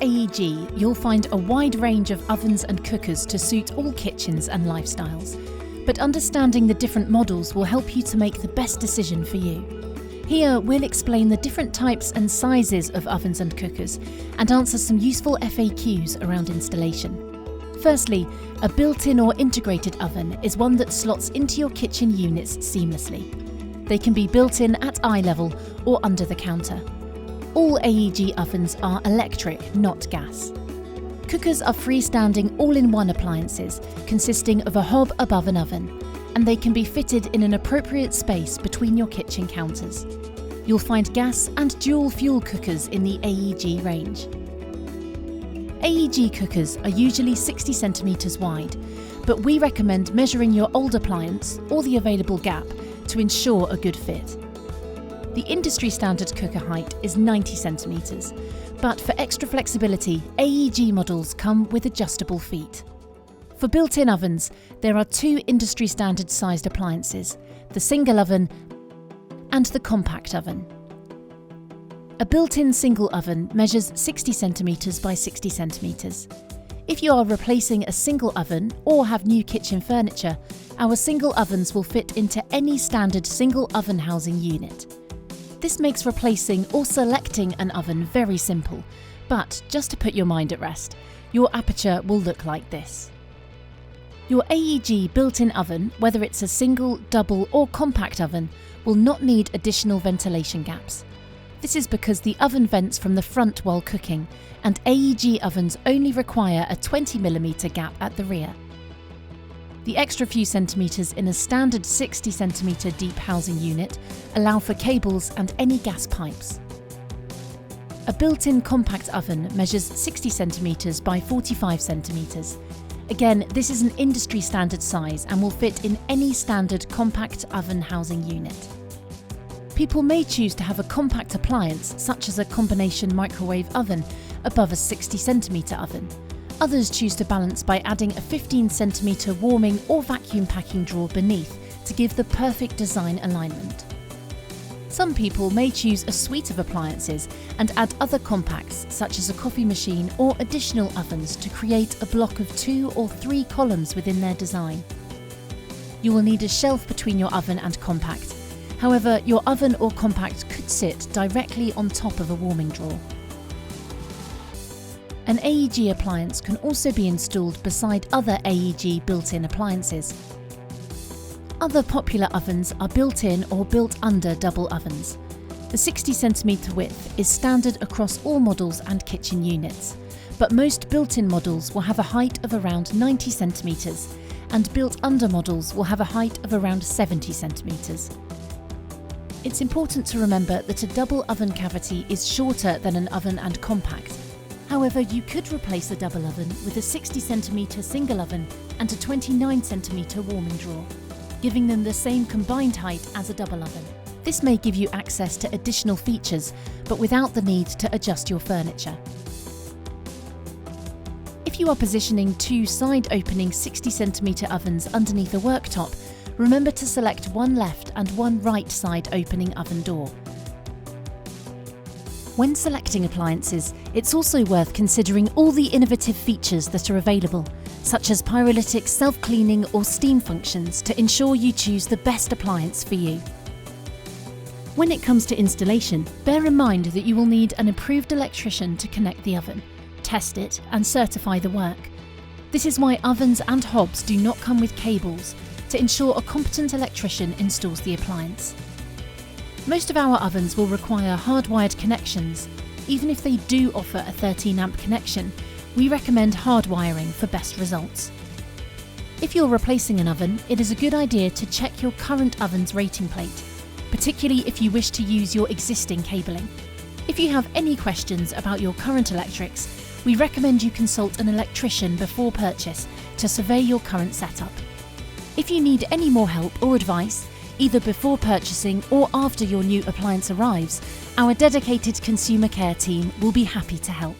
At AEG, you'll find a wide range of ovens and cookers to suit all kitchens and lifestyles. But understanding the different models will help you to make the best decision for you. Here, we'll explain the different types and sizes of ovens and cookers and answer some useful FAQs around installation. Firstly, a built-in or integrated oven is one that slots into your kitchen units seamlessly. They can be built in at eye level or under the counter. All AEG ovens are electric, not gas. Cookers are freestanding all-in-one appliances consisting of a hob above an oven, and they can be fitted in an appropriate space between your kitchen counters. You'll find gas and dual fuel cookers in the AEG range. AEG cookers are usually 60 centimetres wide, but we recommend measuring your old appliance or the available gap to ensure a good fit. The industry standard cooker height is 90 centimetres, but for extra flexibility, AEG models come with adjustable feet. For built-in ovens, there are two industry standard sized appliances, the single oven and the compact oven. A built-in single oven measures 60 centimetres by 60 centimetres. If you are replacing a single oven or have new kitchen furniture, our single ovens will fit into any standard single oven housing unit. This makes replacing or selecting an oven very simple, but just to put your mind at rest, your aperture will look like this. Your AEG built-in oven, whether it's a single, double or compact oven, will not need additional ventilation gaps. This is because the oven vents from the front while cooking, and AEG ovens only require a 20mm gap at the rear. The extra few centimetres in a standard 60cm deep housing unit allow for cables and any gas pipes. A built-in compact oven measures 60 centimetres by 45 centimetres. Again, this is an industry standard size and will fit in any standard compact oven housing unit. People may choose to have a compact appliance, such as a combination microwave oven, above a 60cm oven. Others choose to balance by adding a 15cm warming or vacuum packing drawer beneath to give the perfect design alignment. Some people may choose a suite of appliances and add other compacts, such as a coffee machine or additional ovens, to create a block of 2 or 3 columns within their design. You will need a shelf between your oven and compact. However, your oven or compact could sit directly on top of a warming drawer. An AEG appliance can also be installed beside other AEG built-in appliances. Other popular ovens are built-in or built under double ovens. The 60cm width is standard across all models and kitchen units, but most built-in models will have a height of around 90 centimetres, and built-under models will have a height of around 70 centimetres. It's important to remember that a double oven cavity is shorter than an oven and compact. However, you could replace a double oven with a 60cm single oven and a 29cm warming drawer, giving them the same combined height as a double oven. This may give you access to additional features, but without the need to adjust your furniture. If you are positioning 2 side-opening 60cm ovens underneath a worktop, remember to select one left and one right side opening oven door. When selecting appliances, it's also worth considering all the innovative features that are available, such as pyrolytic self-cleaning or steam functions, to ensure you choose the best appliance for you. When it comes to installation, bear in mind that you will need an approved electrician to connect the oven, test it and certify the work. This is why ovens and hobs do not come with cables, to ensure a competent electrician installs the appliance. Most of our ovens will require hardwired connections. Even if they do offer a 13-amp connection, we recommend hardwiring for best results. If you're replacing an oven, it is a good idea to check your current oven's rating plate, particularly if you wish to use your existing cabling. If you have any questions about your current electrics, we recommend you consult an electrician before purchase to survey your current setup. If you need any more help or advice, either before purchasing or after your new appliance arrives, our dedicated consumer care team will be happy to help.